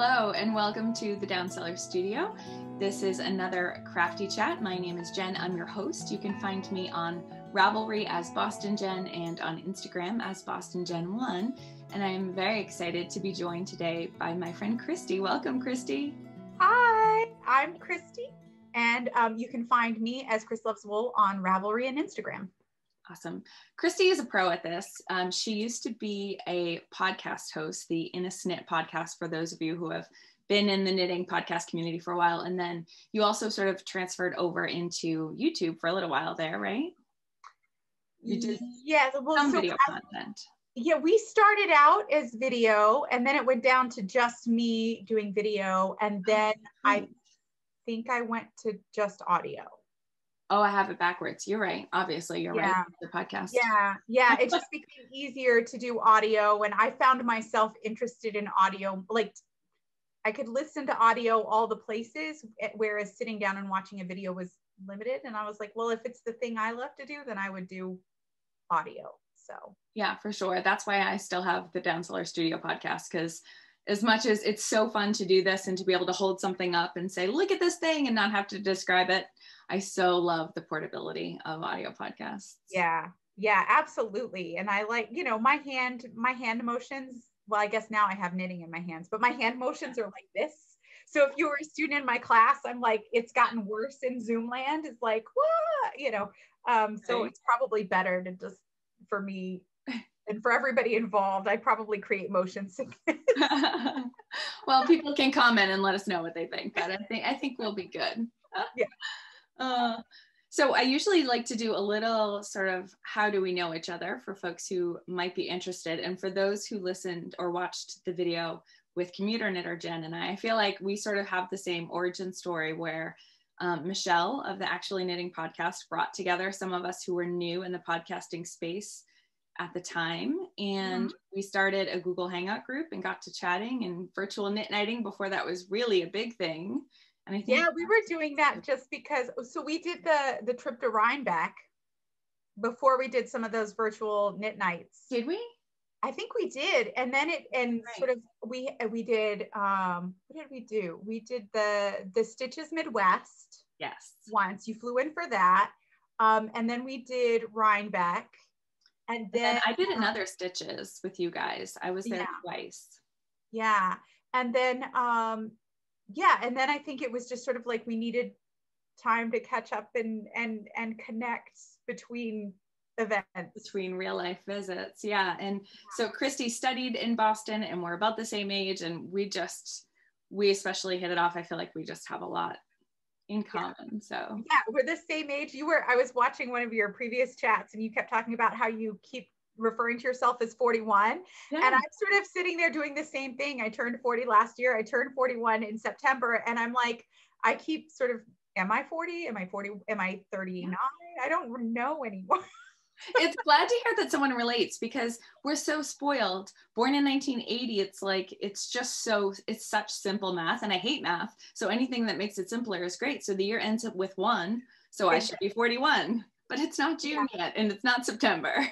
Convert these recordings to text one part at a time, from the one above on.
Hello and welcome to the Downseller Studio. This is another Crafty chat. My name is Jen. I'm your host. You can find me on Ravelry as Boston Jen and on Instagram as Boston Jen 1. And I am very excited to be joined today by my friend Kristi. Welcome, Kristi. Hi, I'm Kristi, and you can find me as Chris Loves Wool on Ravelry and Instagram. Awesome. Kristi is a pro at this. She used to be a podcast host, the In a Snit podcast, for those of you who have been in the knitting podcast community for a while. And then you also sort of transferred over into YouTube for a little while there, right? You did some video content. Yeah, we started out as video, and then it went down to just me doing video. And then I think I went to just audio. Oh, I have it backwards. You're right. Obviously, you're right. The podcast. Yeah. It just became easier to do audio. And I found myself interested in audio. Like, I could listen to audio all the places, whereas sitting down and watching a video was limited. And I was like, well, if it's the thing I love to do, then I would do audio. So yeah, for sure. That's why I still have the Downseller Studio podcast, because as much as it's so fun to do this and to be able to hold something up and say, look at this thing and not have to describe it, I so love the portability of audio podcasts. Yeah, absolutely. And I like, my hand motions. Well, I guess now I have knitting in my hands, but my hand motions are like this. So if you were a student in my class, I'm like, it's gotten worse in Zoom land. It's like, what, so it's probably better to just, for me and for everybody involved, I probably create motions. Well, people can comment and let us know what they think, but I think we'll be good. Yeah. So I usually like to do a little sort of how do we know each other for folks who might be interested. And for those who listened or watched the video with commuter knitter Jen and I feel like we sort of have the same origin story where Michelle of the Actually Knitting podcast brought together some of us who were new in the podcasting space at the time. And we started a Google Hangout group and got to chatting and virtual knit nighting before that was really a big thing. And I think we were doing that just because, so we did the trip to Rhinebeck before we did some of those virtual knit nights. Did we? I think we did. And then sort of, we did, what did we do? We did the Stitches Midwest. Yes. Once. You flew in for that. And then we did Rhinebeck. And then I did another Stitches with you guys. I was there twice. Yeah. And then, and then I think it was just sort of like we needed time to catch up and connect between events. Between real life visits. Yeah. And so Kristi studied in Boston and we're about the same age, and we especially hit it off. I feel like we just have a lot in common. So yeah, we're the same age. I was watching one of your previous chats and you kept talking about how you keep referring to yourself as 41. Yeah. And I'm sort of sitting there doing the same thing. I turned 40 last year. I turned 41 in September. And I'm like, I keep sort of, am I 40? Am I 40? Am I 39? Yeah. I don't know anymore. It's glad to hear that someone relates, because we're so spoiled. Born in 1980, it's like, it's such simple math, and I hate math. So anything that makes it simpler is great. So the year ends up with 1. So I should be 41, but it's not June yet, and it's not September.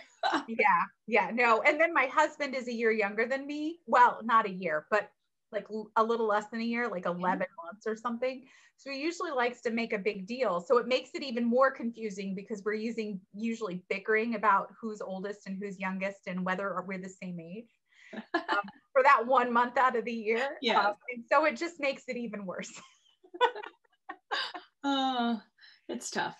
No. And then my husband is a year younger than me. Well, not a year, but like a little less than a year, like 11 months or something. So he usually likes to make a big deal. So it makes it even more confusing because we're usually bickering about who's oldest and who's youngest and whether we're the same age for that 1 month out of the year. Yeah. And so it just makes it even worse. It's tough,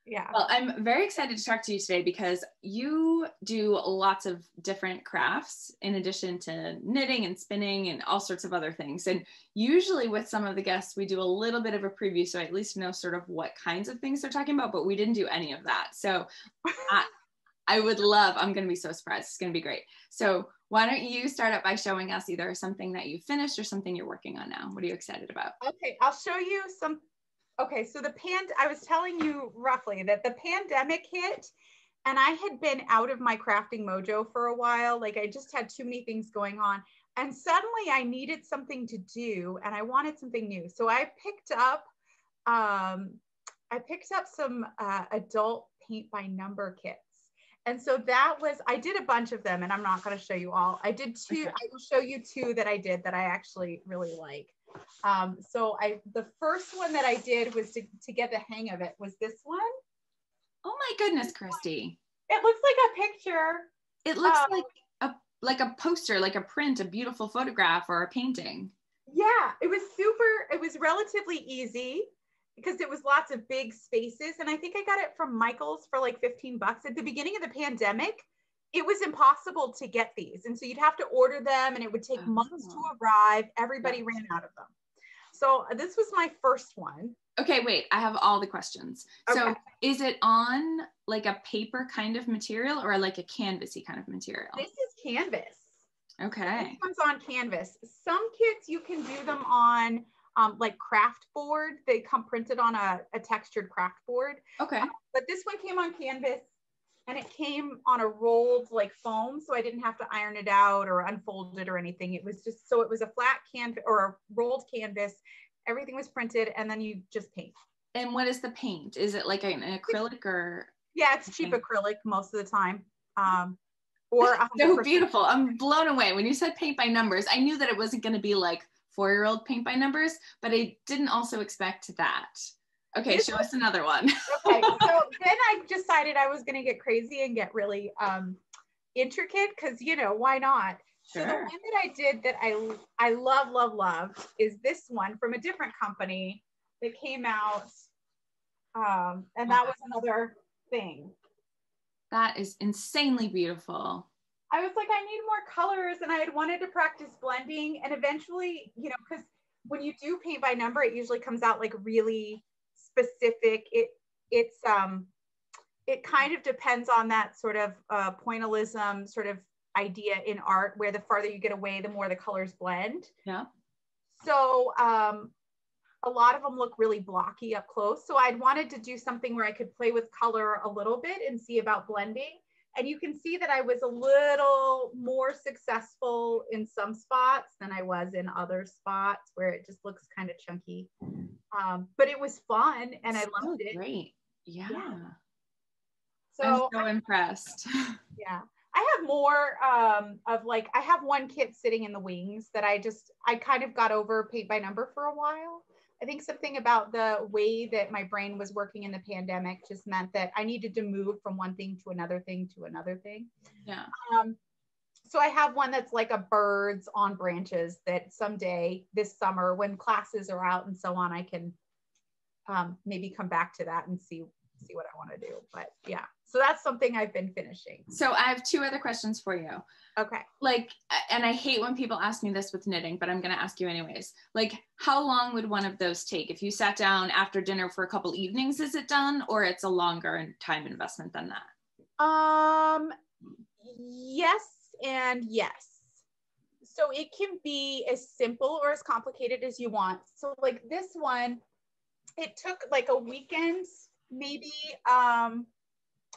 Yeah. Well, I'm very excited to talk to you today because you do lots of different crafts in addition to knitting and spinning and all sorts of other things. And usually with some of the guests, we do a little bit of a preview, so I at least know sort of what kinds of things they're talking about, but we didn't do any of that. So I'm going to be so surprised. It's going to be great. So why don't you start out by showing us either something that you finished or something you're working on now? What are you excited about? Okay, I'll show you some. Okay, so I was telling you roughly that the pandemic hit and I had been out of my crafting mojo for a while. Like I just had too many things going on. And suddenly I needed something to do and I wanted something new. So I picked up some adult paint by number kits. And so that was, I did a bunch of them and I'm not going to show you all. I did two, I will show you two that I did that I actually really like. The first one that I did was to get the hang of it was this one. Oh my goodness, Kristi. It looks like a picture. It looks like a poster, like a print, a beautiful photograph or a painting. Yeah, it was relatively easy because it was lots of big spaces. And I think I got it from Michael's for like $15 at the beginning of the pandemic. It was impossible to get these. And so you'd have to order them and it would take months to arrive. Everybody ran out of them. So this was my first one. Okay, wait, I have all the questions. Okay. So is it on like a paper kind of material or like a canvasy kind of material? This is canvas. Okay. This one's on canvas. Some kits you can do them on like craft board. They come printed on a textured craft board. Okay. But this one came on canvas and it came on a rolled like foam. So I didn't have to iron it out or unfold it or anything. It was just, so it was a flat canvas or a rolled canvas. Everything was printed and then you just paint. And what is the paint? Is it like an acrylic or? Yeah, it's cheap acrylic most of the time. Or so beautiful. I'm blown away. When you said paint by numbers, I knew that it wasn't going to be like 4-year-old paint by numbers, but I didn't also expect that. Okay, show us another one. Okay, so then I decided I was going to get crazy and get really intricate because, you know, why not? Sure. So the one that I did that I love is this one from a different company that came out. And that was another thing. That is insanely beautiful. I was like, I need more colors and I had wanted to practice blending and eventually, you know, because when you do paint by number, it usually comes out like really specific. It kind of depends on that sort of pointillism sort of idea in art where the farther you get away, the more the colors blend. Yeah. So a lot of them look really blocky up close. So I'd wanted to do something where I could play with color a little bit and see about blending. And you can see that I was a little more successful in some spots than I was in other spots where it just looks kind of chunky. But it was fun and I loved it. Great. Yeah. So I'm so impressed. Yeah. I have more of like, I have one kit sitting in the wings that I kind of got over paint by number for a while. I think something about the way that my brain was working in the pandemic just meant that I needed to move from one thing to another thing to another thing. Yeah. So I have one that's like a birds on branches that someday this summer when classes are out and so on, I can maybe come back to that and see what I want to do. But yeah, so that's something I've been finishing. So I have 2 other questions for you. Okay. Like, and I hate when people ask me this with knitting, but I'm going to ask you anyways. Like, how long would one of those take? If you sat down after dinner for a couple evenings, is it done, or it's a longer time investment than that? Yes and yes. So it can be as simple or as complicated as you want. So like this one, it took like a weekend, maybe,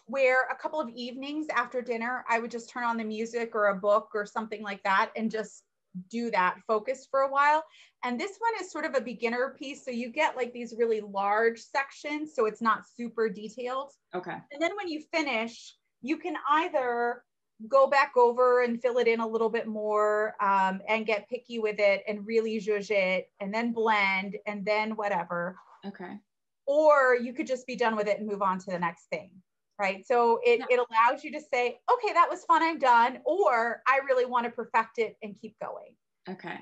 where a couple of evenings after dinner, I would just turn on the music or a book or something like that and just do that focused for a while. And this one is sort of a beginner piece. So you get like these really large sections. So it's not super detailed. Okay. And then when you finish, you can either go back over and fill it in a little bit more and get picky with it and really zhuzh it and then blend and then whatever. Okay. Or you could just be done with it and move on to the next thing. Right. So it allows you to say, okay, that was fun, I'm done. Or I really want to perfect it and keep going. Okay.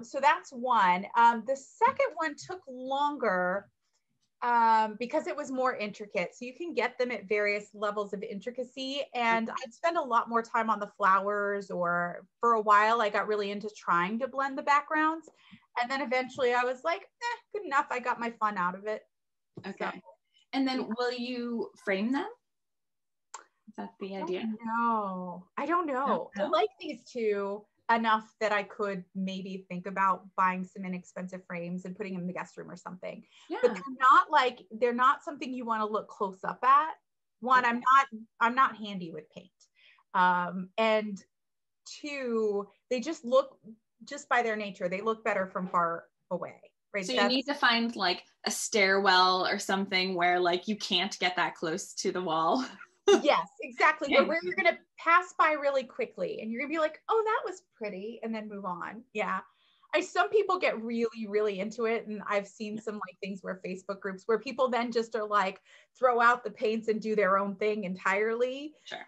So that's one. The second one took longer because it was more intricate. So you can get them at various levels of intricacy. And I'd spend a lot more time on the flowers, or for a while, I got really into trying to blend the backgrounds. And then eventually I was like, good enough. I got my fun out of it. Okay. So, and then will you frame them? Is that the idea? No, I don't know. No. I like these two enough that I could maybe think about buying some inexpensive frames and putting them in the guest room or something. Yeah. But they're not something you want to look close up at. One, okay. I'm not handy with paint. And 2, they just look, just by their nature, they look better from far away. Right? So you need to find like a stairwell or something where like you can't get that close to the wall. Yes, exactly. But where you're going to pass by really quickly and you're going to be like, oh, that was pretty, and then move on. Yeah. Some people get really, really into it. And I've seen some like things where Facebook groups where people then just are like, throw out the paints and do their own thing entirely. Sure.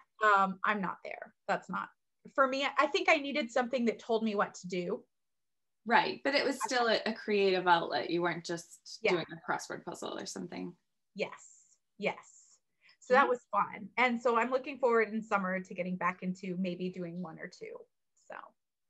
I'm not there. That's not for me. I think I needed something that told me what to do. Right. But it was still a creative outlet. You weren't just doing a crossword puzzle or something. Yes. Yes. So that was fun. And so I'm looking forward in summer to getting back into maybe doing one or two. So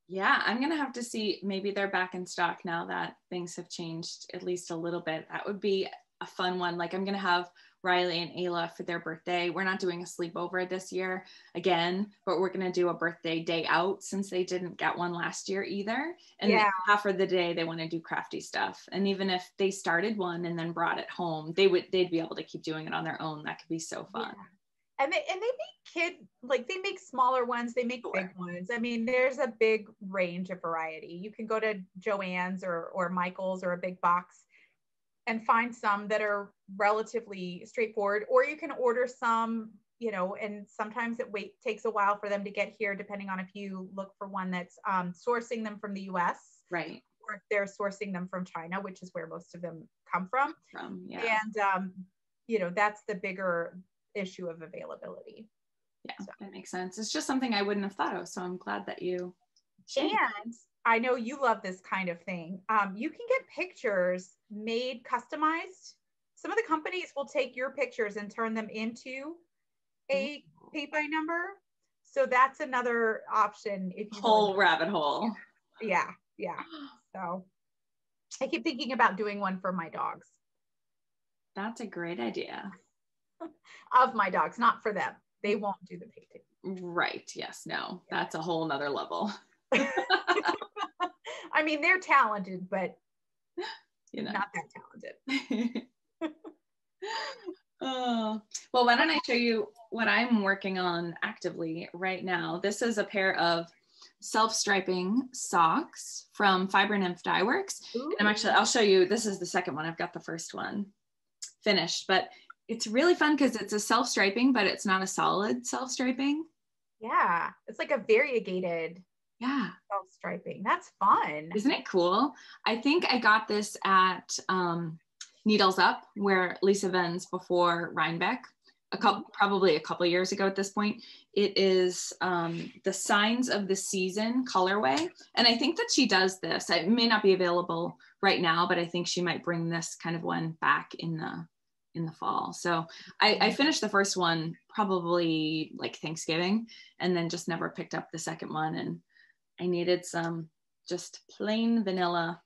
yeah, I'm going to have to see, maybe they're back in stock now that things have changed at least a little bit. That would be a fun one. Like I'm going to have Riley and Ayla for their birthday. We're not doing a sleepover this year again, but we're going to do a birthday day out since they didn't get one last year either. And half of the day they want to do crafty stuff. And even if they started one and then brought it home, they'd be able to keep doing it on their own. That could be so fun. Yeah. And they make they make smaller ones, they make big ones. I mean, there's a big range of variety. You can go to Joann's or Michael's or a big box and find some that are relatively straightforward, or you can order some, you know, and sometimes takes a while for them to get here, depending on if you look for one that's sourcing them from the US. Right. Or if they're sourcing them from China, which is where most of them come from. Yeah. And, you know, that's the bigger issue of availability. Yeah, so that makes sense. It's just something I wouldn't have thought of. So I'm glad that you shared. And I know you love this kind of thing. You can get pictures made customized. Some of the companies will take your pictures and turn them into a paint by number. So that's another option. If you whole rabbit hole. Yeah. So I keep thinking about doing one for my dogs. That's a great idea. Of my dogs, not for them. They won't do the painting. Right. Yes. No, that's a whole nother level. I mean, they're talented, but not that talented. Oh, well, why don't I show you what I'm working on actively right now? This is a pair of self-striping socks from Fibernymph Dye Works. And I'll show you, this is the second one. I've got the first one finished, but it's really fun because it's a self-striping, but it's not a solid self-striping. Yeah, it's like a variegated self-striping. That's fun. Isn't it cool? I think I got this at Needles Up, where Lisa vends before Rhinebeck, probably a couple years ago at this point. It is the Signs of the Season colorway. And I think that she does this. It may not be available right now, but I think she might bring this kind of one back in the fall. So I finished the first one probably like Thanksgiving, and then just never picked up the second one. And I needed some just plain vanilla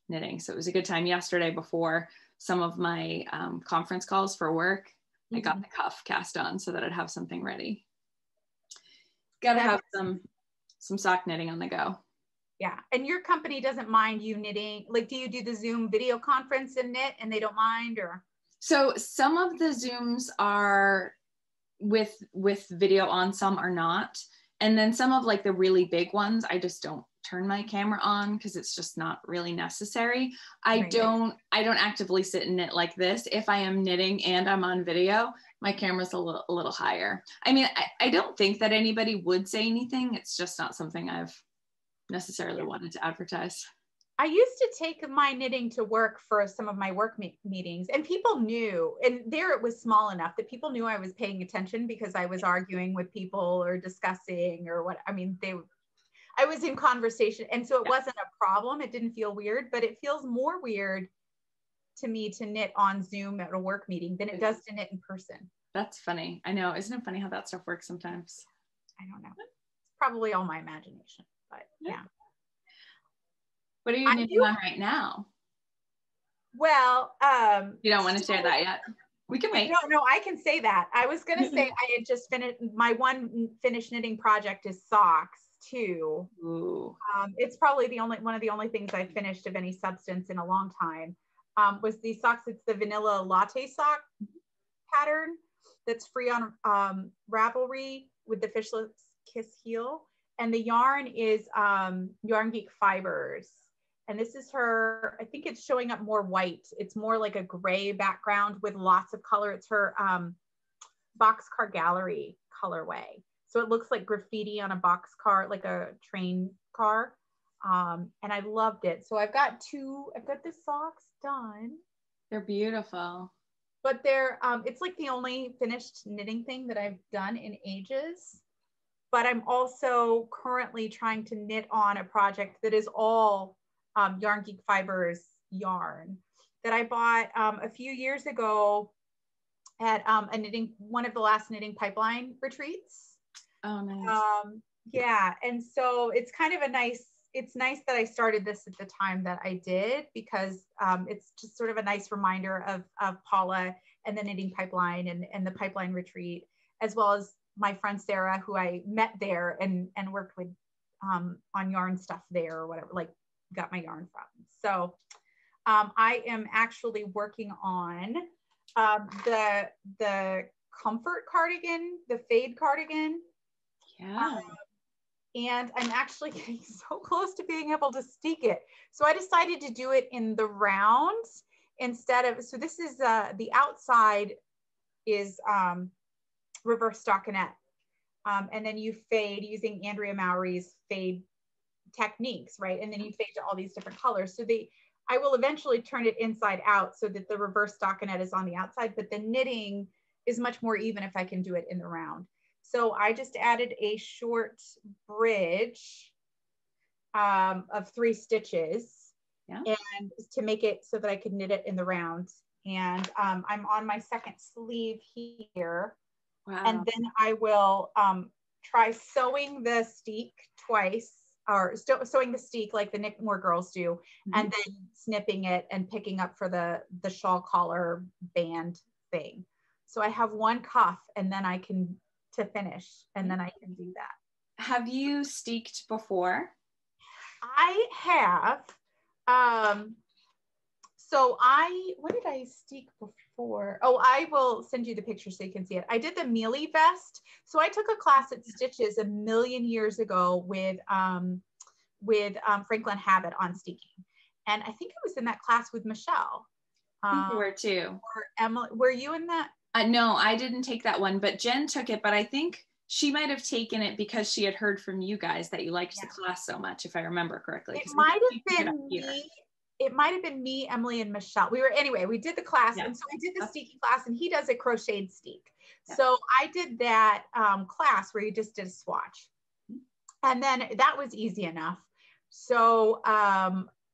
knitting. So it was a good time yesterday before some of my conference calls for work. I got the cuff cast on so that I'd have something ready. Gotta have some sock knitting on the go. Yeah. And your company doesn't mind you knitting? Like, do you do the Zoom video conference and knit and they don't mind, or? So some of the Zooms are with video on, some are not. And then some of like the really big ones, I just don't turn my camera on because it's just not really necessary. I don't actively sit and knit like this. If I am knitting and I'm on video, my camera's a little higher. I mean, I don't think that anybody would say anything. It's just not something I've necessarily wanted to advertise. I used to take my knitting to work for some of my work meetings, and people knew, and there it was small enough that people knew I was paying attention because I was arguing with people or discussing or what. I mean, I was in conversation, and so it wasn't a problem. It didn't feel weird, but it feels more weird to me to knit on Zoom at a work meeting than it does to knit in person. That's funny. I know. Isn't it funny how that stuff works sometimes? I don't know. It's probably all my imagination, but yeah. What are you knitting on right now? Well, you don't want to share that yet? We can wait. No, I can say that. I was going to say I had just finished my one finished knitting project is socks too. Ooh. It's probably one of the only things I've finished of any substance in a long time. Was these socks. It's the Vanilla Latte Sock Pattern that's free on Ravelry with the Fishless Kiss Heel. And the yarn is Yarn Geek Fibers. And this is her, I think it's showing up more white. It's more like a gray background with lots of color. It's her boxcar gallery colorway. So it looks like graffiti on a boxcar, like a train car. And I loved it. So I've got the socks done. They're beautiful. But it's like the only finished knitting thing that I've done in ages. But I'm also currently trying to knit on a project that is all Yarn Geek Fibers yarn that I bought a few years ago at one of the last knitting pipeline retreats. Oh, nice. Yeah, and so it's kind of it's nice that I started this at the time that I did, because it's just sort of a nice reminder of Paula and the knitting pipeline and the pipeline retreat, as well as my friend Sarah, who I met there and worked with on yarn stuff there or whatever, like got my yarn from. So I am actually working on the comfort cardigan, the fade cardigan. Yeah. And I'm actually getting so close to being able to steek it. So I decided to do it in the rounds instead of, so this is the outside is reverse stockinette. And then you fade using Andrea Mowry's fade techniques, right? And then you fade to all these different colors. So I will eventually turn it inside out so that the reverse stockinette is on the outside, but the knitting is much more even if I can do it in the round. So I just added a short bridge of 3 stitches, and to make it so that I could knit it in the round. And I'm on my second sleeve here. Wow. And then I will try sewing the steek twice, or sewing the steek like the Knit More girls do, and then snipping it and picking up for the shawl collar band thing. So I have one cuff, and then I can to finish, and then I can do that. Have you steeked before? I have. So what did I steek before? Oh, I will send you the picture so you can see it. I did the mealy vest. So I took a class at Stitches a million years ago with Franklin Habit on steeking. And I think I was in that class with Michelle. I think you were too. Or Emily, were you in that? No, I didn't take that one, but Jen took it, but I think she might have taken it because she had heard from you guys that you liked the class so much, if I remember correctly. It might have been me, Emily, and Michelle. We did the class, and so I did the steeking class, and he does a crocheted steek. So I did that class where you just did a swatch, and then that was easy enough. So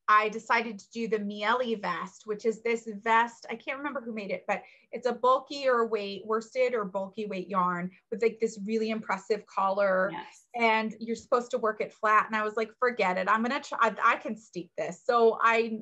I decided to do the Miele vest, which is this vest. I can't remember who made it, but it's a bulkier weight worsted or bulky weight yarn with like this really impressive collar. And you're supposed to work it flat. And I was like, forget it. I'm going to try, I can steek this. So I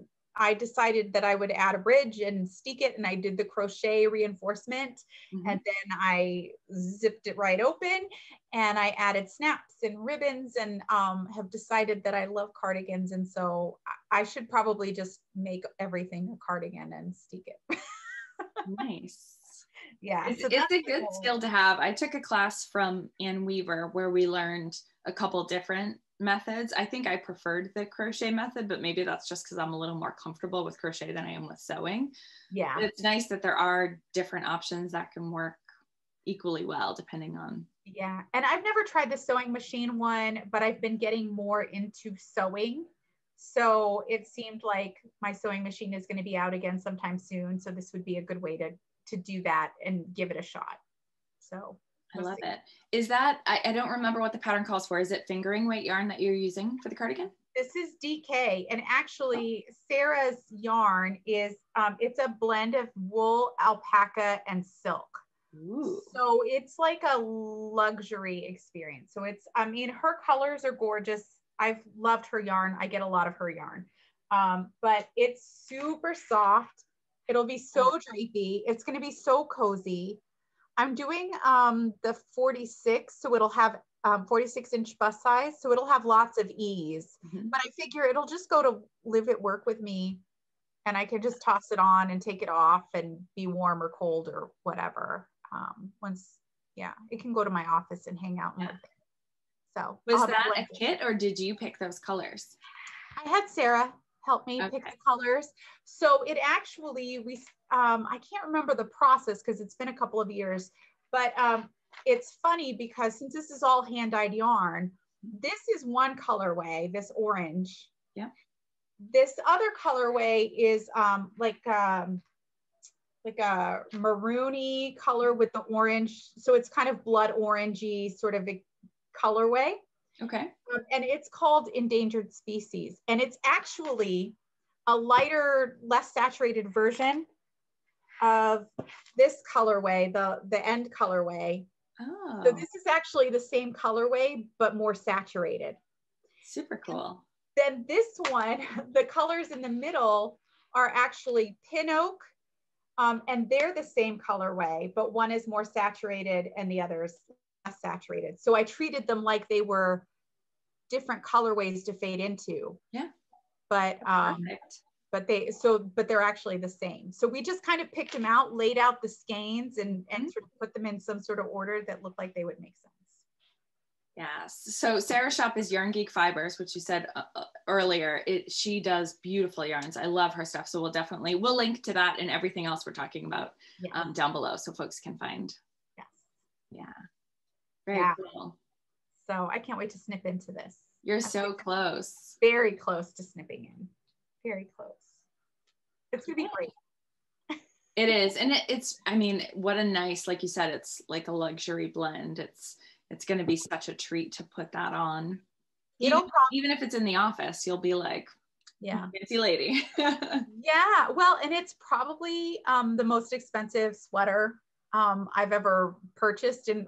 decided that I would add a bridge and steek it. And I did the crochet reinforcement, and then I zipped it right open, and I added snaps and ribbons, and have decided that I love cardigans. And so I should probably just make everything a cardigan and steek it. Nice. Yeah. It's a good skill to have. I took a class from Ann Weaver where we learned a couple different methods. I think I preferred the crochet method, but maybe that's just because I'm a little more comfortable with crochet than I am with sewing. Yeah. But it's nice that there are different options that can work equally well depending on. Yeah. And I've never tried the sewing machine one, but I've been getting more into sewing. So it seemed like my sewing machine is going to be out again sometime soon. So this would be a good way to do that and give it a shot. So I love it. Is that, I don't remember what the pattern calls for. Is it fingering weight yarn that you're using for the cardigan? This is DK, and actually Sarah's yarn is, it's a blend of wool, alpaca, and silk. Ooh. So it's like a luxury experience. So it's, I mean, her colors are gorgeous. I've loved her yarn. I get a lot of her yarn, but it's super soft. It'll be so drapey. It's going to be so cozy. I'm doing the 46, so it'll have 46-inch bust size, so it'll have lots of ease. But I figure it'll just go to live at work with me, and I can just toss it on and take it off and be warm or cold or whatever. It can go to my office and hang out. So was that a kit, or did you pick those colors? I had Sarah help me pick the colors. So it actually, I can't remember the process because it's been a couple of years, But it's funny because since this is all hand-dyed yarn, this is one colorway, this orange. Yeah. This other colorway is like a maroony color with the orange. So it's kind of blood orangey sort of a colorway. Okay. And it's called Endangered Species. And it's actually a lighter, less saturated version of this colorway, the end colorway. Oh. So this is actually the same colorway, but more saturated. Super cool. Then this one, the colors in the middle are actually pin oak, and they're the same colorway, but one is more saturated and the other is less saturated. So I treated them like they were different colorways to fade into. Yeah. But they're actually the same. So we just kind of picked them out, laid out the skeins and sort of put them in some sort of order that looked like they would make sense. Yes. So Sarah's shop is Yarn Geek Fibers, which you said earlier. She does beautiful yarns. I love her stuff. So we'll link to that and everything else we're talking about down below so folks can find. Yes. Yeah. Very cool. So I can't wait to snip into this. You're so close. Very close to snipping in. Very close. It's gonna be great. It is. And I mean, what a nice, like you said, it's like a luxury blend. It's going to be such a treat to put that on. Even if it's in the office, you'll be like, fancy lady. Yeah. Well, and it's probably the most expensive sweater I've ever purchased. And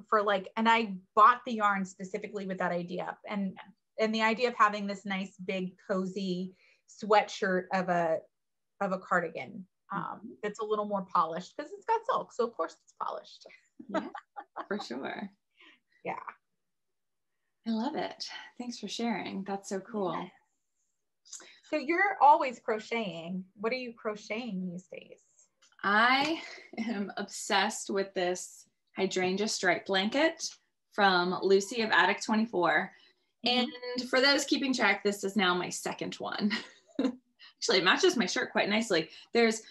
I bought the yarn specifically with that idea. And the idea of having this nice, big, cozy sweatshirt of a cardigan that's a little more polished because it's got silk. So of course it's polished. Yeah, for sure. Yeah. I love it. Thanks for sharing. That's so cool. Yeah. So you're always crocheting. What are you crocheting these days? I am obsessed with this Hydrangea stripe blanket from Lucy of Attic 24. And for those keeping track, this is now my second one. Actually, it matches my shirt quite nicely. There's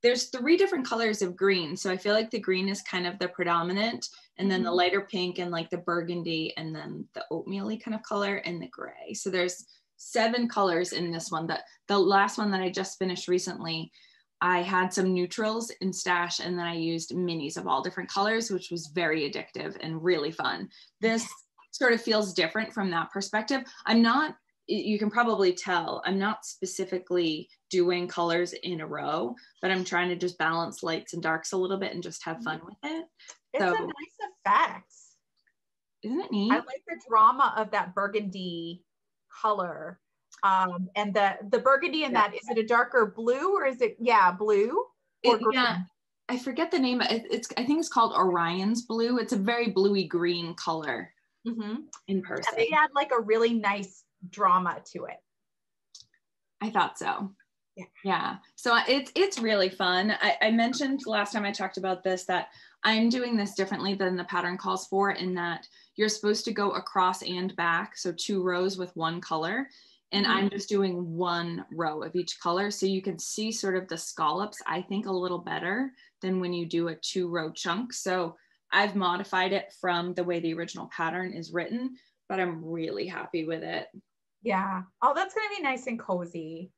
3 different colors of green. So I feel like the green is kind of the predominant, and then the lighter pink and like the burgundy, and then the oatmeal-y kind of color and the gray. So there's 7 colors in this one. The last one that I just finished recently, I had some neutrals in stash, and then I used minis of all different colors, which was very addictive and really fun. This sort of feels different from that perspective. You can probably tell I'm not specifically doing colors in a row, but I'm trying to just balance lights and darks a little bit and just have fun with it. It's a nice effect. Isn't it neat? I like the drama of that burgundy color. And the burgundy in that, is it a darker blue or is it, blue? I forget the name. I think it's called Orion's blue. It's a very bluey green color in person. And they add like a really nice drama to it. I thought so. Yeah. So it's really fun. I mentioned last time I talked about this that I'm doing this differently than the pattern calls for, in that you're supposed to go across and back. So 2 rows with 1 color. And I'm just doing 1 row of each color. So you can see sort of the scallops, I think, a little better than when you do a 2-row chunk. So I've modified it from the way the original pattern is written, but I'm really happy with it. Yeah. Oh, that's going to be nice and cozy.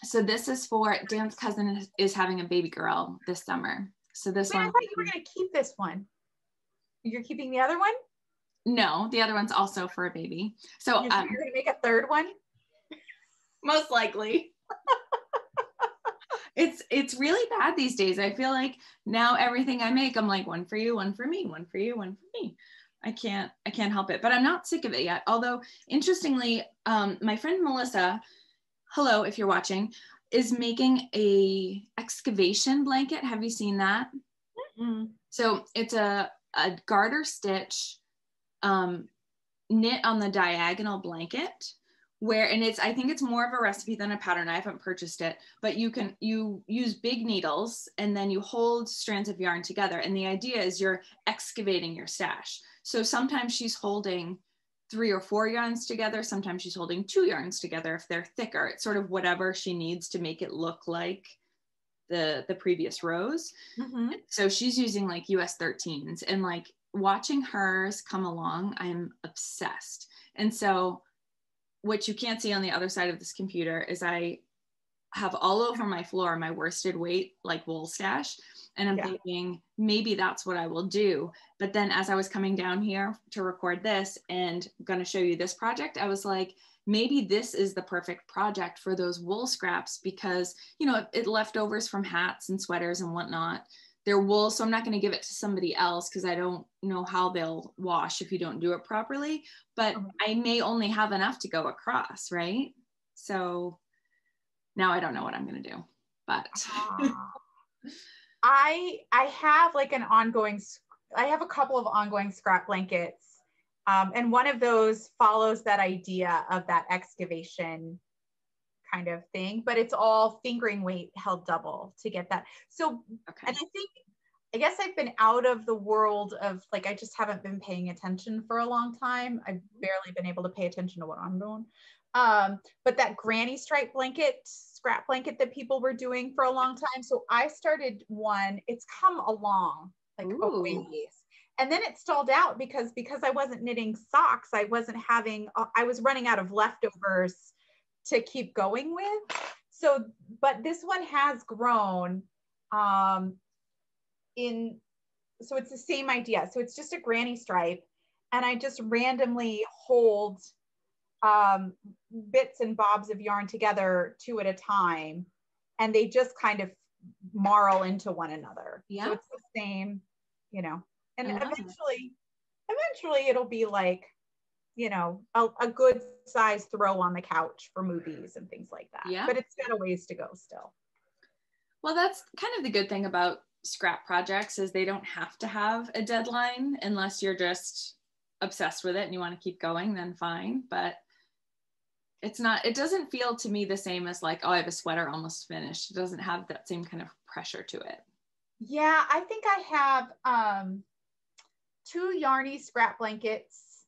So this is for Dan's cousin is having a baby girl this summer. So this one. I thought you were going to keep this one. You're keeping the other one? No, the other one's also for a baby. So you're going to make a 3rd one? Most likely. It's really bad these days. I feel like now everything I make, I'm like, 1 for you, 1 for me, 1 for you, 1 for me. I can't help it, but I'm not sick of it yet. Although interestingly, my friend Melissa, hello, if you're watching, is making a excavation blanket. Have you seen that? So it's a garter stitch knit on the diagonal blanket, I think it's more of a recipe than a pattern. I haven't purchased it, but you use big needles and then you hold strands of yarn together. And the idea is you're excavating your stash. So sometimes she's holding 3 or 4 yarns together. Sometimes she's holding 2 yarns together if they're thicker. It's sort of whatever she needs to make it look like the previous rows. So she's using like US 13s, and like watching hers come along, I'm obsessed. And so what you can't see on the other side of this computer is I have all over my floor my worsted weight like wool stash, and I'm thinking maybe that's what I will do. But then as I was coming down here to record this and going to show you this project, I was like, maybe this is the perfect project for those wool scraps, because you know it leftovers from hats and sweaters and whatnot, they're wool, so I'm not going to give it to somebody else because I don't know how they'll wash if you don't do it properly, but I may only have enough to go across, right? So now I don't know what I'm going to do, but I have like I have a couple of ongoing scrap blankets. And one of those follows that idea of that excavation kind of thing, but it's all fingering weight held double to get that. So, and I guess I've been out of the world of like, I just haven't been paying attention for a long time. I've barely been able to pay attention to what I'm doing. But that granny stripe blanket, scrap blanket that people were doing for a long time. So I started one, it's come along like a ways. And then it stalled out because I wasn't knitting socks. I was running out of leftovers to keep going with. So, but this one has grown so it's the same idea. So it's just a granny stripe, and I just randomly hold bits and bobs of yarn together 2 at a time, and they just kind of marl into one another. Yeah. So it's the same, you know, and eventually it'll be like, you know, a good size throw on the couch for movies and things like that. Yeah. But it's got a ways to go still. Well, that's kind of the good thing about scrap projects is they don't have to have a deadline unless you're just obsessed with it and you want to keep going, then fine. But it doesn't feel to me the same as like, oh, I have a sweater almost finished. It doesn't have that same kind of pressure to it. Yeah, I think I have 2 yarny scrap blankets,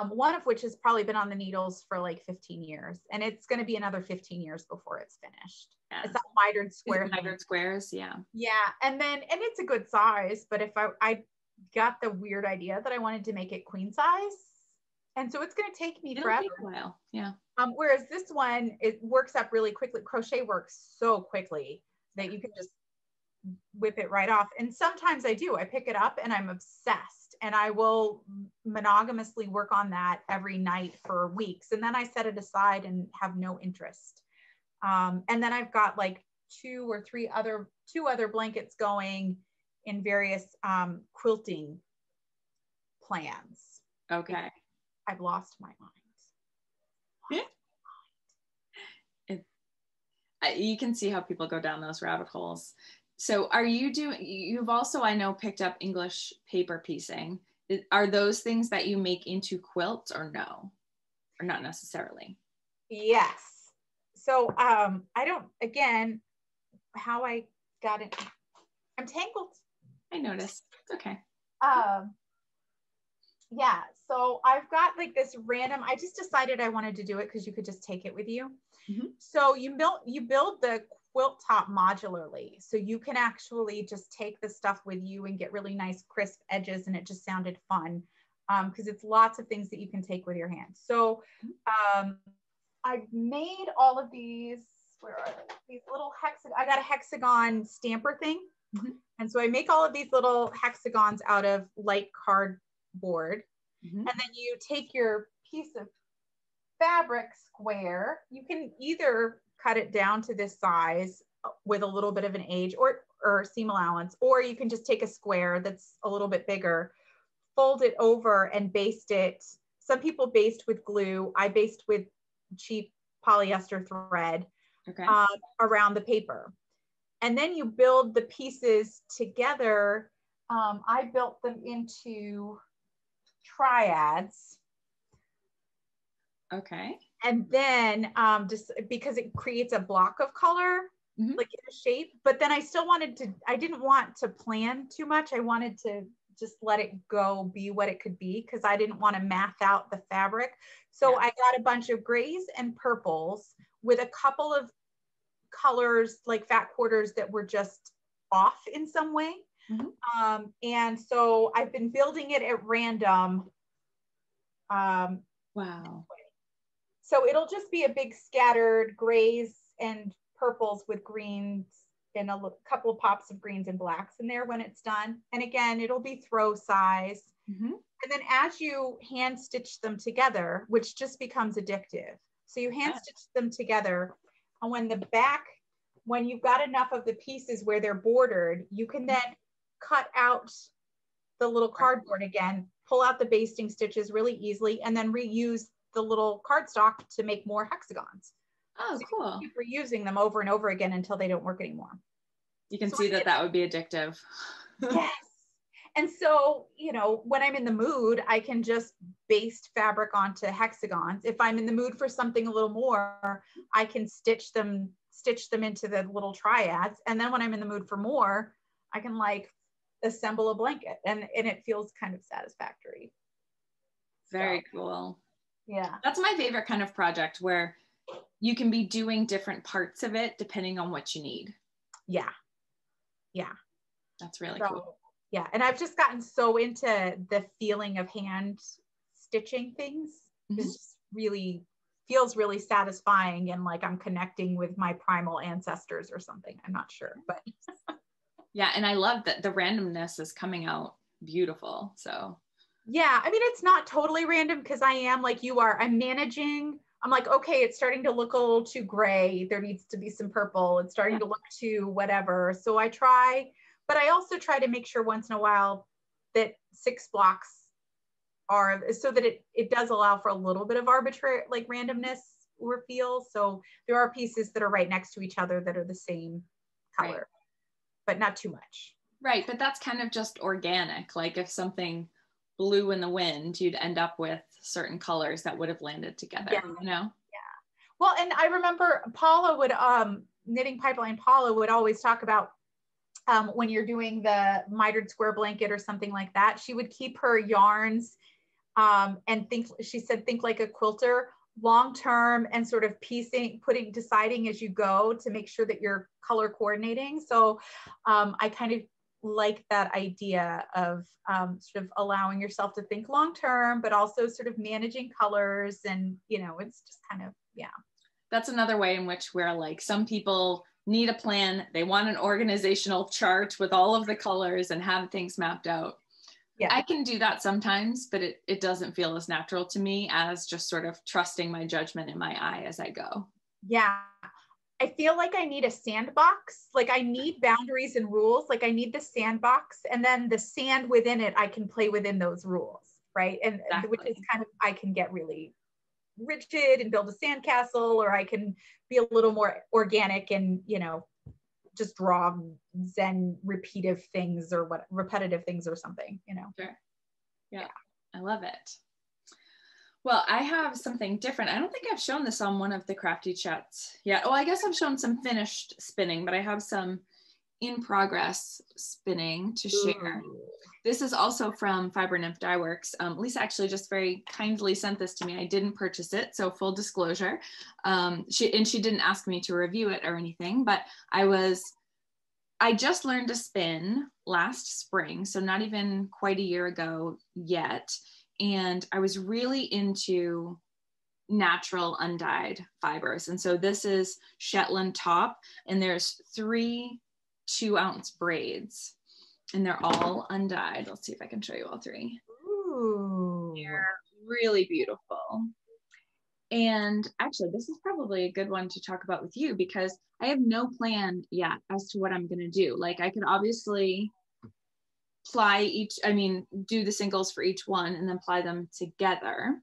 one of which has probably been on the needles for like 15 years, and it's going to be another 15 years before it's finished. Yeah. It's that mitered square. Mitered squares, yeah. Yeah, and it's a good size, but if I got the weird idea that I wanted to make it queen size, and so it's going to take me forever. Take a while, yeah. Whereas this one, it works up really quickly. Crochet works so quickly that you can just whip it right off. And sometimes I do. I pick it up and I'm obsessed, and I will monogamously work on that every night for weeks, and then I set it aside and have no interest. And then I've got like 2 other blankets going in various quilting plans. Okay. I've lost my mind. You can see how people go down those rabbit holes. So you've also, I know, picked up English paper piecing. Are those things that you make into quilts or no? Or not necessarily? Yes. So I don't, again, how I got it, I'm tangled. I noticed. It's okay. Yeah, so I've got like this random, I just decided I wanted to do it because you could just take it with you. Mm-hmm. So you build the quilt top modularly. So you can actually just take the stuff with you and get really nice crisp edges, and it just sounded fun because it's lots of things that you can take with your hands. So I've made all of these, where are they? These little I got a hexagon stamper thing. Mm-hmm. And so I make all of these little hexagons out of light cardboard. Mm-hmm. And then you take your piece of fabric square. You can either cut it down to this size with a little bit of an edge or seam allowance, or you can just take a square that's a little bit bigger, fold it over and baste it. Some people baste with glue. I baste with cheap polyester thread around the paper. And then you build the pieces together. I built them into triads. Okay. And then just because it creates a block of color, mm-hmm. like in a shape, but then I still I didn't want to plan too much. I wanted to just let it go, be what it could be, because I didn't want to math out the fabric. So yeah. I got a bunch of grays and purples with a couple of colors like fat quarters that were just off in some way. And so I've been building it at random. Wow. So it'll just be a big scattered grays and purples with greens and a couple of pops of greens and blacks in there when it's done. And again, it'll be throw size. And then as you hand stitch them together, which just becomes addictive. So you hand stitch them together, and when you've got enough of the pieces where they're bordered, you can then cut out the little cardboard again, pull out the basting stitches really easily, and then reuse the little cardstock to make more hexagons. Oh, so cool. You keep reusing them over and over again until they don't work anymore. You can see that would be addictive. Yes. And so, you know, when I'm in the mood, I can just baste fabric onto hexagons. If I'm in the mood for something a little more, I can stitch them into the little triads. And then when I'm in the mood for more, I can like assemble a blanket, and it feels kind of satisfactory. Very cool. Yeah. That's my favorite kind of project, where you can be doing different parts of it depending on what you need. Yeah. Yeah. That's really cool. Yeah. And I've just gotten so into the feeling of hand stitching things. It just really feels really satisfying, and like I'm connecting with my primal ancestors or something. I'm not sure, but yeah. And I love that the randomness is coming out beautiful. So yeah, I mean, it's not totally random, because I am like you are. I'm managing. I'm like, okay, it's starting to look a little too gray. There needs to be some purple. It's starting to look too whatever. So I try, but I also try to make sure once in a while that 6 blocks are, so that it does allow for a little bit of arbitrary, like randomness or feel. So there are pieces that are right next to each other that are the same color, but not too much. Right. But that's kind of just organic. Like if something blew in the wind, you'd end up with certain colors that would have landed together, you know? Yeah. Well, and I remember Paula would, Knitting Pipeline Paula would always talk about when you're doing the mitered square blanket or something like that, she would keep her yarns and she said, think like a quilter, long-term, and sort of deciding as you go to make sure that you're color coordinating. So I kind of like that idea of sort of allowing yourself to think long-term, but also sort of managing colors, and, you know, it's just kind of, yeah. That's another way in which we're like, some people need a plan. They want an organizational chart with all of the colors and have things mapped out. Yeah. I can do that sometimes, but it doesn't feel as natural to me as just sort of trusting my judgment in my eye as I go. Yeah. I feel like I need a sandbox. Like I need boundaries and rules. Like I need the sandbox, and then the sand within it, I can play within those rules. Right. And exactly. Which is kind of, I can get really rigid and build a sandcastle, or I can be a little more organic and, you know, just draw Zen repetitive things or something, you know. Sure. Yeah. I love it. Well, I have something different. I don't think I've shown this on one of the Crafty chats yet. Oh, I guess I've shown some finished spinning, but I have some in progress spinning to share. Ooh. This is also from Fibernymph Dye Works. Lisa actually just very kindly sent this to me. I didn't purchase it, so full disclosure. She didn't ask me to review it or anything, but I just learned to spin last spring, so not even quite a year ago yet. And I was really into natural undyed fibers. And so this is Shetland top, and there's 3 2-ounce braids, and they're all undyed. Let's see if I can show you all 3. Ooh. They're really beautiful. And actually, this is probably a good one to talk about with you, because I have no plan yet as to what I'm going to do. Like I could obviously do the singles for each one and then ply them together.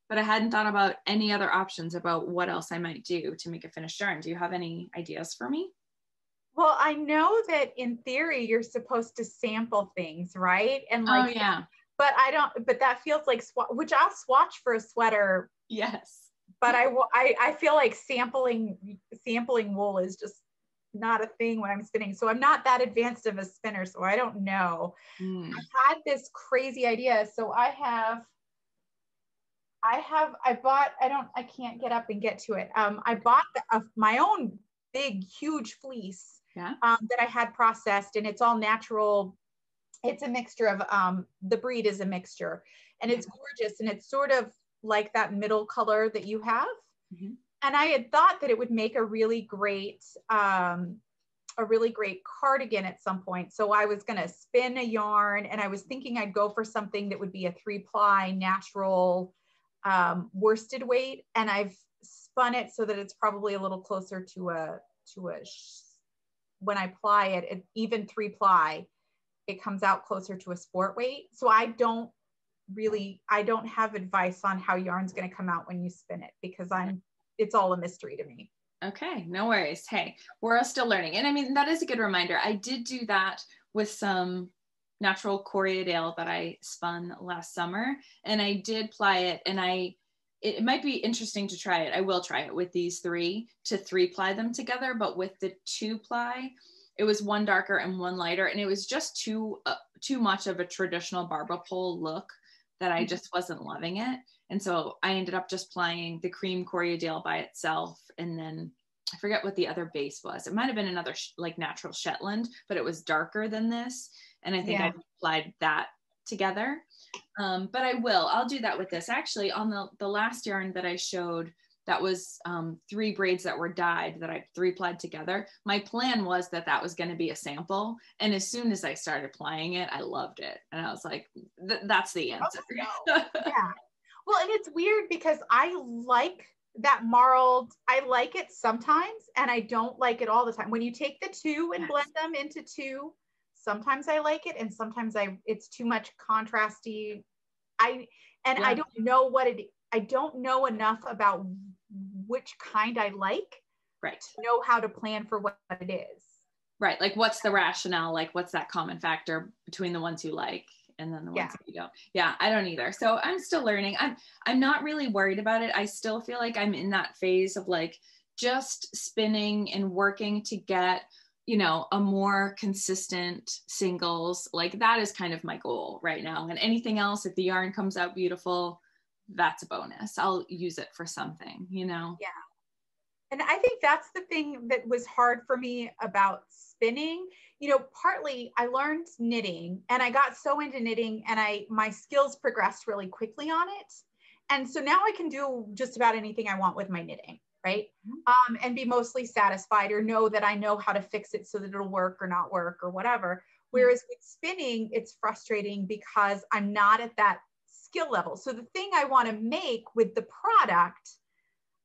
But I hadn't thought about any other options about what else I might do to make a finished yarn. Do you have any ideas for me? Well, I know that in theory, you're supposed to sample things, right? And like, oh yeah. But but that feels like, which I'll swatch for a sweater. Yes. But I feel like sampling wool is just not a thing when I'm spinning. So I'm not that advanced of a spinner, so I don't know. I had this crazy idea. So I can't get up and get to it. I bought my own big, huge fleece that I had processed, and it's all natural. It's a mixture of, the breed is a mixture, and it's gorgeous. And it's sort of like that middle color that you have. Mm-hmm. And I had thought that it would make a really great cardigan at some point. So I was going to spin a yarn, and I was thinking I'd go for something that would be a 3-ply natural worsted weight. And I've spun it so that it's probably a little closer to when I ply it, even 3-ply, it comes out closer to a sport weight. So I don't have advice on how yarn's going to come out when you spin it, because it's all a mystery to me. Okay, no worries. Hey, we're all still learning. And I mean, that is a good reminder. I did do that with some natural Corriedale that I spun last summer, and I did ply it, and it might be interesting to try it. I will try it with these 3-ply them together, but with the 2-ply, it was one darker and one lighter, and it was just too much of a traditional Barbara pole look that I just wasn't loving it. And so I ended up just plying the cream Corriedale by itself. And then I forget what the other base was. It might've been another like natural Shetland, but it was darker than this. And I think I applied that together. But I'll do that with this. Actually, on the last yarn that I showed, that was 3 braids that were dyed that I 3-plied together. My plan was that was going to be a sample. And as soon as I started plying it, I loved it. And I was like, that's the answer. Oh, no. Yeah. Well, and it's weird because I like that marled, I like it sometimes, and I don't like it all the time. When you take the 2 and blend them into 2, sometimes I like it, and sometimes it's too much contrasty. I don't know I don't know enough about which kind I like, right, to know how to plan for what it is. Right. Like, what's the rationale? Like, what's that common factor between the ones you like and then the ones that you don't? Yeah, I don't either. So I'm still learning. I'm not really worried about it. I still feel like I'm in that phase of like just spinning and working to get, a more consistent singles. Like, that is kind of my goal right now. And anything else, if the yarn comes out beautiful, that's a bonus. I'll use it for something, Yeah. And I think that's the thing that was hard for me about spinning. Partly I learned knitting, and I got so into knitting, and my skills progressed really quickly on it. And so now I can do just about anything I want with my knitting, right? And be mostly satisfied, or know that I know how to fix it so that it'll work or not work or whatever. Whereas with spinning, it's frustrating because I'm not at that skill level. So the thing I want to make with the product,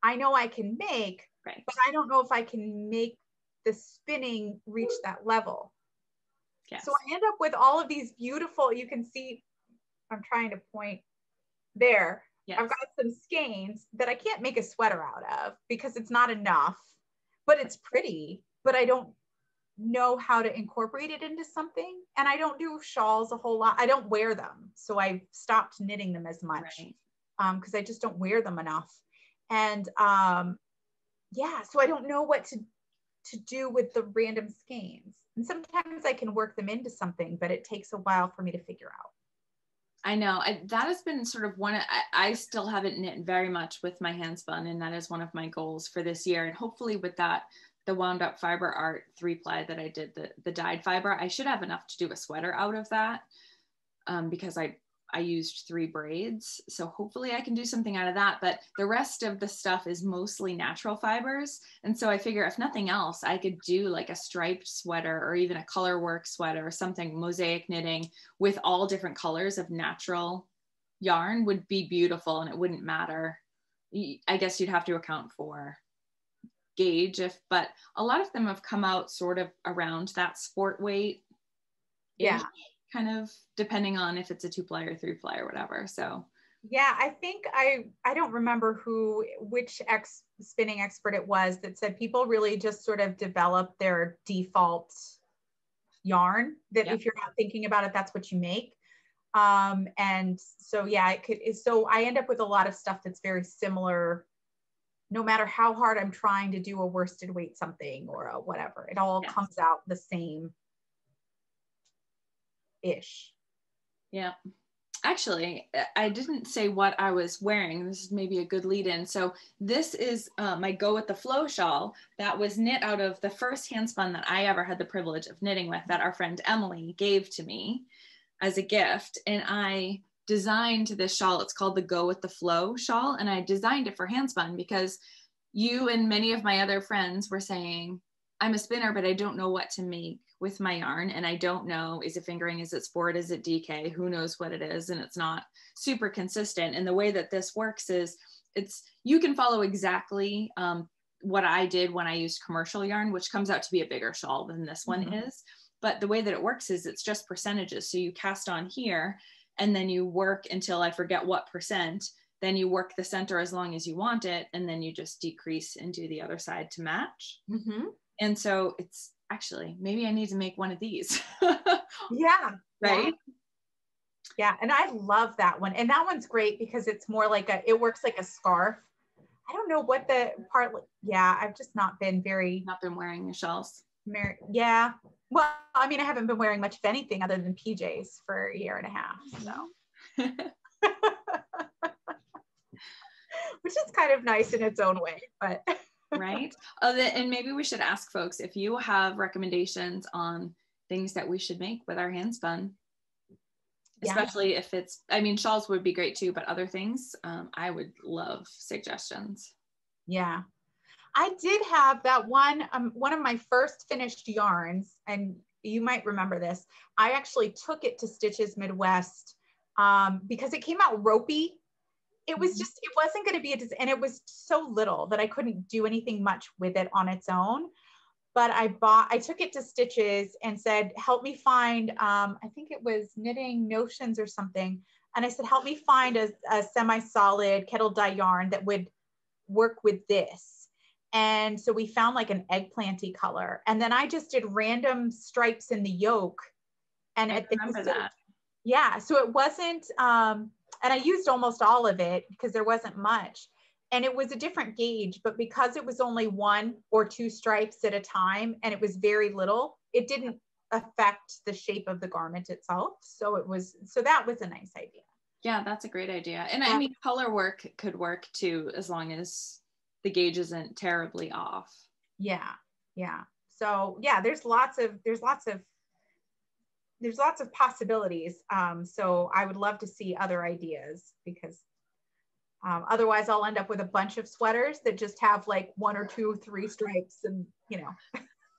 I know I can make, right, but I don't know if I can make the spinning reach that level. Yes. So I end up with all of these beautiful, you can see, I'm trying to point there. Yes. I've got some skeins that I can't make a sweater out of because it's not enough, but it's pretty, but I don't know how to incorporate it into something. And I don't do shawls a whole lot. I don't wear them. So I've stopped knitting them as much, right, because I just don't wear them enough. And so I don't know what to do with the random skeins. And sometimes I can work them into something, but it takes a while for me to figure out. I know that has been sort of I still haven't knit very much with my handspun, and that is one of my goals for this year. And hopefully with that, the wound up fiber art 3-ply that I did, the dyed fiber, I should have enough to do a sweater out of that, because I used 3 braids. So hopefully I can do something out of that, but the rest of the stuff is mostly natural fibers. And so I figure if nothing else, I could do like a striped sweater or even a color work sweater or something, mosaic knitting with all different colors of natural yarn would be beautiful, and it wouldn't matter. I guess you'd have to account for gauge but a lot of them have come out sort of around that sport weight. Yeah. Kind of depending on if it's a 2-ply or 3-ply or whatever. So yeah, I think I don't remember which spinning expert it was that said people really just sort of develop their default yarn that if you're not thinking about it, that's what you make. And so so I end up with a lot of stuff that's very similar, no matter how hard I'm trying to do a worsted weight something or a whatever, it all comes out the same ish. Yeah. Actually, I didn't say what I was wearing. This is maybe a good lead in. So this is my Go With The Flow shawl that was knit out of the first handspun that I ever had the privilege of knitting with, that our friend Emily gave to me as a gift. And I designed this shawl. It's called the Go With The Flow shawl. And I designed it for handspun because you and many of my other friends were saying, I'm a spinner, but I don't know what to make with my yarn. And I don't know, is it fingering, is it sport, is it DK, who knows what it is? And it's not super consistent. And the way that this works is you can follow exactly what I did when I used commercial yarn, which comes out to be a bigger shawl than this one is. But the way that it works is it's just percentages. So you cast on here and then you work until I forget what percent, then you work the center as long as you want it. And then you just decrease and do the other side to match. And so it's actually, maybe I need to make one of these. Yeah. Right. Yeah. And I love that one. And that one's great because it's more like it works like a scarf. I don't know what the part, yeah, I've just not been wearing the shawls. Yeah. Well, I mean, I haven't been wearing much of anything other than PJs for a year and a half. So, which is kind of nice in its own way, but. Right. And maybe we should ask folks if you have recommendations on things that we should make with our handspun, especially if it's, I mean, shawls would be great too, but other things, I would love suggestions. Yeah. I did have that one of my first finished yarns, and you might remember this. I actually took it to Stitches Midwest because it came out ropey. It was just, it wasn't going to be and it was so little that I couldn't do anything much with it on its own. But I took it to Stitches and said, help me find, I think it was Knitting Notions or something. And I said, help me find a semi-solid kettle dye yarn that would work with this. And so we found like an eggplanty color. And then I just did random stripes in the yoke. And I remember that. Yeah. So it wasn't, and I used almost all of it because there wasn't much. And it was a different gauge, but because it was only 1 or 2 stripes at a time and it was very little, it didn't affect the shape of the garment itself. So that was a nice idea. Yeah, that's a great idea. And I mean, color work could work too, as long as the gauge isn't terribly off. Yeah. Yeah. So yeah, there's lots of possibilities. So I would love to see other ideas because otherwise I'll end up with a bunch of sweaters that just have like 1 or 2 or 3 stripes and, you know.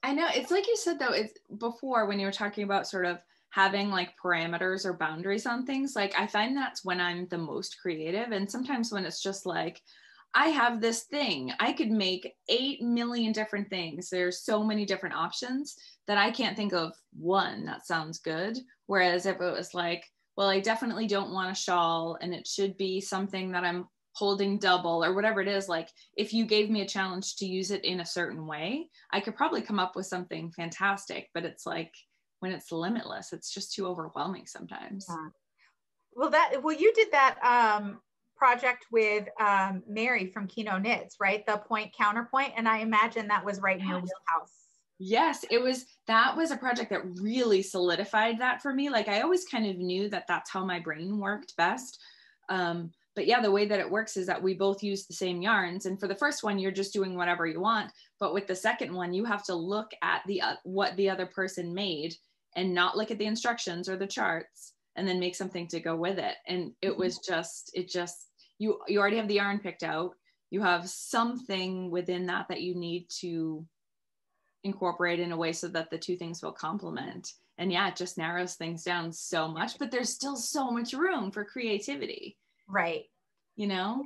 I know. It's like you said, though, it's before when you were talking about sort of having like parameters or boundaries on things, like I find that's when I'm the most creative. And sometimes when it's just like, I have this thing, I could make 8 million different things. There's so many different options that I can't think of one that sounds good. Whereas if it was like, well, I definitely don't want a shawl and it should be something that I'm holding double or whatever it is. Like if you gave me a challenge to use it in a certain way, I could probably come up with something fantastic, but it's like when it's limitless, it's just too overwhelming sometimes. Yeah. Well, you did that project with Mary from Kino Knits, right? The point counterpoint. And I imagine that was right in your wheelhouse. Yes, that was a project that really solidified that for me. Like I always kind of knew that that's how my brain worked best. But yeah, the way that it works is that we both use the same yarns. And for the first one, you're just doing whatever you want. But with the second one, you have to look at what the other person made and not look at the instructions or the charts and then make something to go with it. And it was you already have the yarn picked out. You have something within that you need to incorporate in a way so that the two things will complement. And yeah, it just narrows things down so much, but there's still so much room for creativity. Right. You know?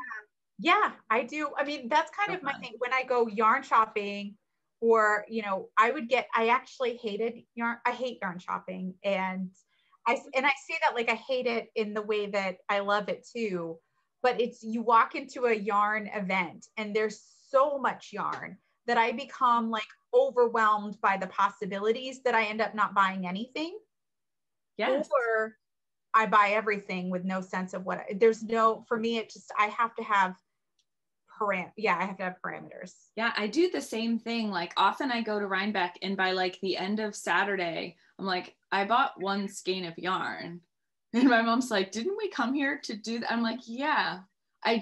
Yeah, I do. I mean, that's kind of my thing when I go yarn shopping or, you know, I actually hated yarn. I hate yarn shopping. And I say that like I hate it in the way that I love it too, but you walk into a yarn event and there's so much yarn that I become like overwhelmed by the possibilities that I end up not buying anything. Yes. Or I buy everything with no sense of for me, I have to have parameters. Yeah, I do the same thing. Like often I go to Rhinebeck and by like the end of Saturday, I'm like, I bought 1 skein of yarn. And my mom's like, didn't we come here to do that? I'm like, yeah, I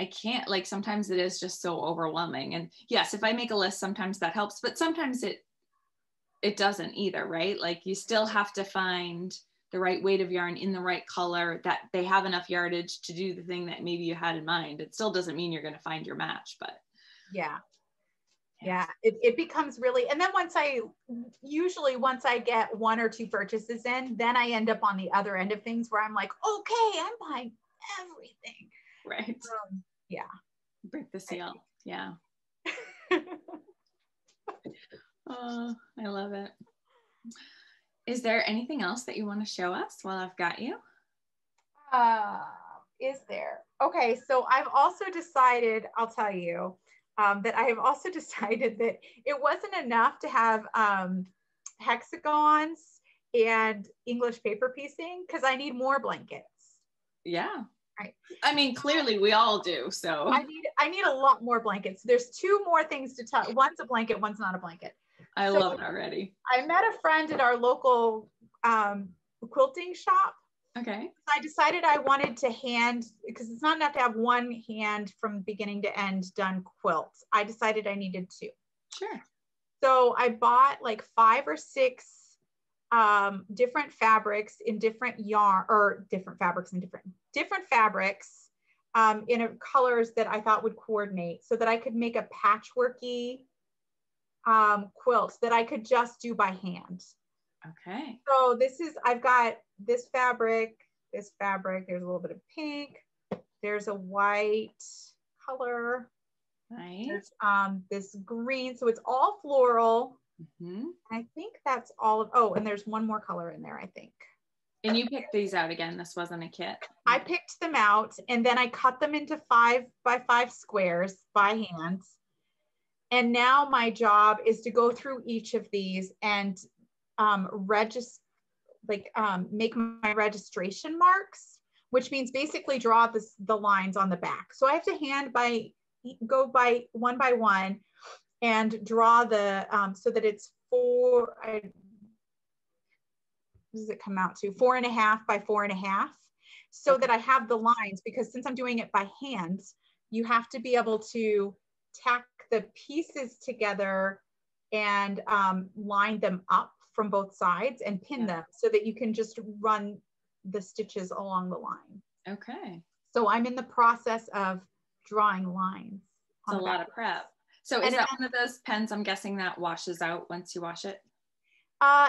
can't, like, sometimes it is just so overwhelming. And yes, if I make a list, sometimes that helps, but sometimes it doesn't either, right? Like you still have to find the right weight of yarn in the right color, that they have enough yardage to do the thing that maybe you had in mind. It still doesn't mean you're going to find your match, but yeah. It becomes really, and then usually once I get 1 or 2 purchases in, then I end up on the other end of things where I'm like, okay, I'm buying everything. Right. Yeah. Break the seal. Yeah. Oh, I love it. Is there anything else that you want to show us while I've got you? Is there? Okay, so I've also decided, I'll tell you, that I have also decided that it wasn't enough to have hexagons and English paper piecing, because I need more blankets. Yeah. Right. I mean, clearly we all do. So I need a lot more blankets. There's 2 more things to tell. One's a blanket, one's not a blanket. I love it already. I met a friend at our local quilting shop. Okay. I decided I wanted to hand, because it's not enough to have one hand from beginning to end done quilts. I decided I needed 2. Sure. So I bought like 5 or 6 different fabrics in different yarn, or different fabrics in different fabrics in colors that I thought would coordinate, so that I could make a patchworky quilt that I could just do by hand. Okay. So I've got this fabric, there's a little bit of pink, there's a white color, Nice. there's this green, so it's all floral. Mm-hmm. I think that's all of, and there's one more color in there, I think. And you picked these out again. This wasn't a kit. I picked them out, and then I cut them into 5 by 5 squares by hand. And now my job is to go through each of these and make my registration marks, which means basically draw the lines on the back. So I have to go by one and draw the, so that it's 4, what does it come out to? 4.5 by 4.5, so that I have the lines, because since I'm doing it by hand, you have to be able to tack the pieces together and line them up from both sides and pin them, so that you can just run the stitches along the line. Okay. So I'm in the process of drawing lines. It's a lot of prep. So is that one of those pens, I'm guessing, that washes out once you wash it?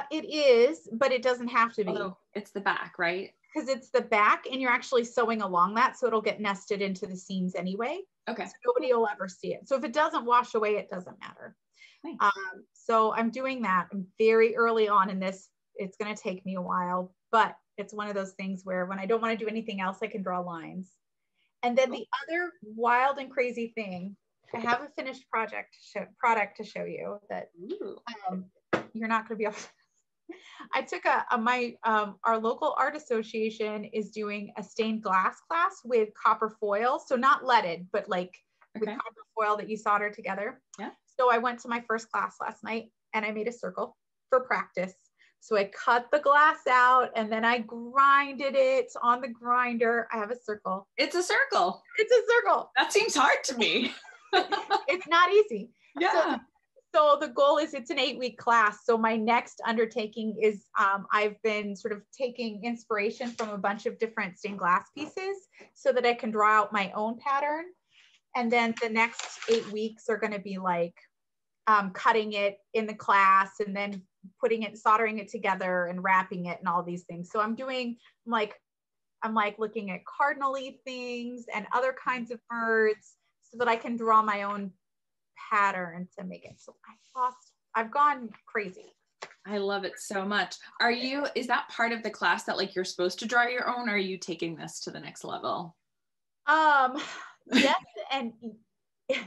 It is, but it doesn't have to be. Although it's the back, right? Because it's the back and you're actually sewing along that, so it'll get nested into the seams anyway. Okay. So nobody will ever see it. So if it doesn't wash away, it doesn't matter. Nice. So I'm doing that. I'm very early on in this. It's going to take me a while, but it's one of those things where when I don't want to do anything else, I can draw lines. And then the other wild and crazy thing, I have a finished product to show you that you're not going to be able to. I took our local art association is doing a stained glass class with copper foil. So not leaded, but like with copper foil that you solder together. Yeah. So I went to my first class last night and I made a circle for practice. So I cut the glass out and then I grinded it on the grinder. I have a circle. It's a circle. It's a circle. That seems hard to me. It's not easy. Yeah. So the goal is it's an 8-week class. So my next undertaking is I've been sort of taking inspiration from a bunch of different stained glass pieces so that I can draw out my own pattern. And then the next 8 weeks are going to be like cutting it in the class and then soldering it together and wrapping it and all these things. So I'm looking at cardinal-y things and other kinds of birds so that I can draw my own pattern to make it. So I've gone crazy. I love it so much. Is that part of the class that like you're supposed to draw your own, or are you taking this to the next level? Yes. And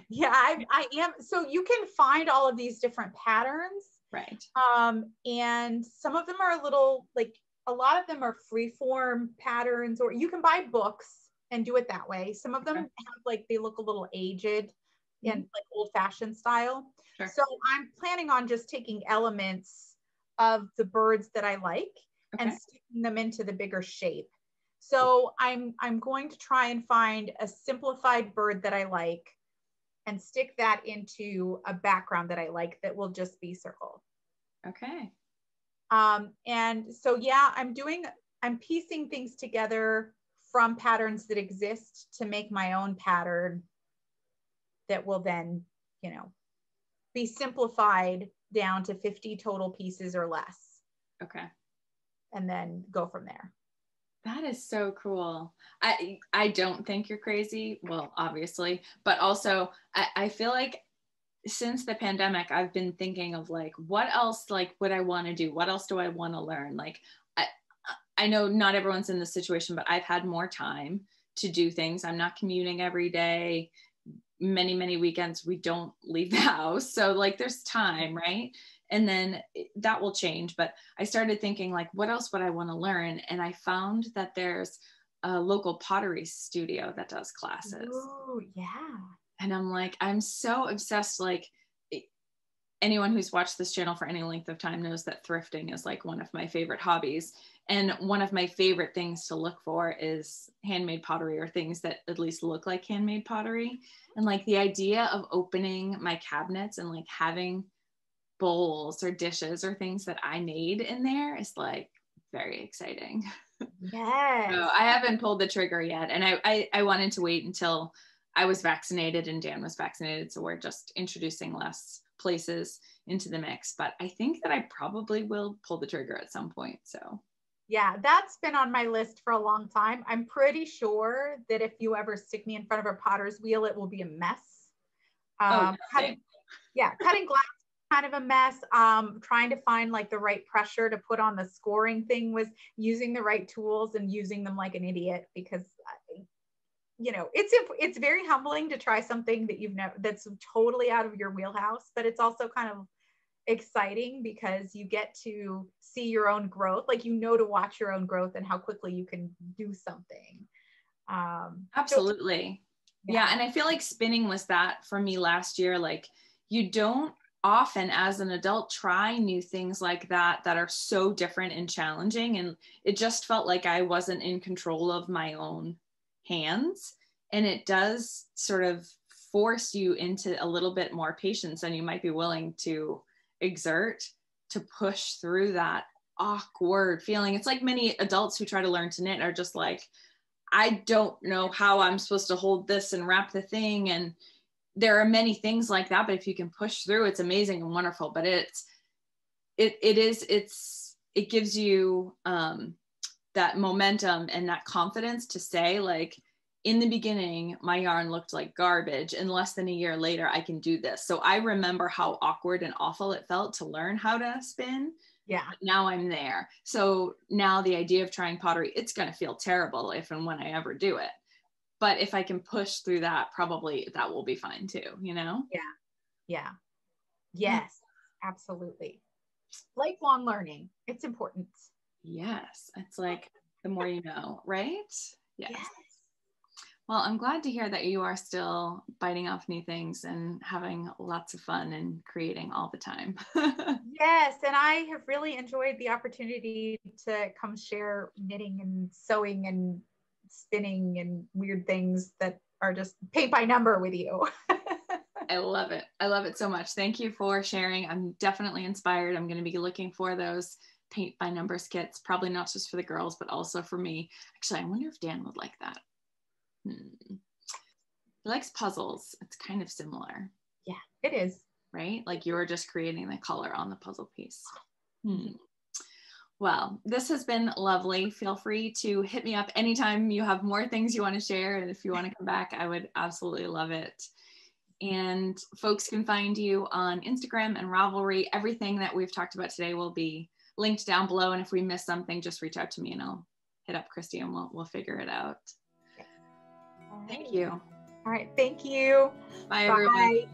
yeah, I am. So you can find all of these different patterns. Right. And some of them are a lot of them are freeform patterns, or you can buy books and do it that way. Some of them have they look a little aged and like old-fashioned style. Sure. So I'm planning on just taking elements of the birds that I like and sticking them into the bigger shape. So I'm going to try and find a simplified bird that I like and stick that into a background that I like that will just be circle. Okay. And so, yeah, I'm piecing things together from patterns that exist to make my own pattern that will then, you know, be simplified down to 50 total pieces or less. Okay. And then go from there. That is so cool. I don't think you're crazy. Well, obviously, but also I feel like since the pandemic, I've been thinking of like, what else like would I want to do? What else do I want to learn? Like, I know not everyone's in this situation, but I've had more time to do things. I'm not commuting every day. Many weekends we don't leave the house. So like there's time, right? And then that will change. But I started thinking like, what else would I want to learn? And I found that there's a local pottery studio that does classes. Oh, yeah. And I'm like, I'm so obsessed. Like anyone who's watched this channel for any length of time knows that thrifting is like one of my favorite hobbies. And one of my favorite things to look for is handmade pottery or things that at least look like handmade pottery. And like the idea of opening my cabinets and like having bowls or dishes or things that I made in there is like very exciting. Yes. So I haven't pulled the trigger yet. And I wanted to wait until I was vaccinated and Dan was vaccinated. So we're just introducing less places into the mix. But I think that I probably will pull the trigger at some point. So yeah, that's been on my list for a long time. I'm pretty sure that if you ever stick me in front of a potter's wheel, it will be a mess. Cutting glass, kind of a mess. Trying to find like the right pressure to put on the scoring thing was using the right tools and using them like an idiot because, you know, it's very humbling to try something that you've never, that's totally out of your wheelhouse, but it's also kind of exciting because you get to see your own growth, like, you know, to watch your own growth and how quickly you can do something. Absolutely. Yeah. And I feel like spinning was that for me last year. Like you don't often as an adult try new things like that are so different and challenging. And it just felt like I wasn't in control of my own hands. And it does sort of force you into a little bit more patience than you might be willing to exert to push through that awkward feeling. It's like many adults who try to learn to knit are just like, I don't know how I'm supposed to hold this and wrap the thing. And there are many things like that, but if you can push through, it's amazing and wonderful. But it gives you that momentum and that confidence to say like, in the beginning, my yarn looked like garbage, and less than a year later, I can do this. So I remember how awkward and awful it felt to learn how to spin. Yeah. Now I'm there. So now the idea of trying pottery, it's going to feel terrible if and when I ever do it. But if I can push through that, probably that will be fine too, you know? Yeah. Yeah. Yes, absolutely. Lifelong learning. It's important. Yes. It's like the more you know, right? Yes. Well, I'm glad to hear that you are still biting off new things and having lots of fun and creating all the time. Yes, and I have really enjoyed the opportunity to come share knitting and sewing and spinning and weird things that are just paint by number with you. I love it. I love it so much. Thank you for sharing. I'm definitely inspired. I'm going to be looking for those paint by numbers kits, probably not just for the girls, but also for me. Actually, I wonder if Dan would like that. He likes puzzles. It's kind of similar. Yeah, it is. Right? Like you're just creating the color on the puzzle piece. Well, this has been lovely. Feel free to hit me up anytime you have more things you want to share. And if you want to come back, I would absolutely love it. And folks can find you on Instagram and Ravelry. Everything that we've talked about today will be linked down below. And if we miss something, just reach out to me and I'll hit up Kristi and we'll figure it out. Thank you. All right. Thank you. Bye, everyone.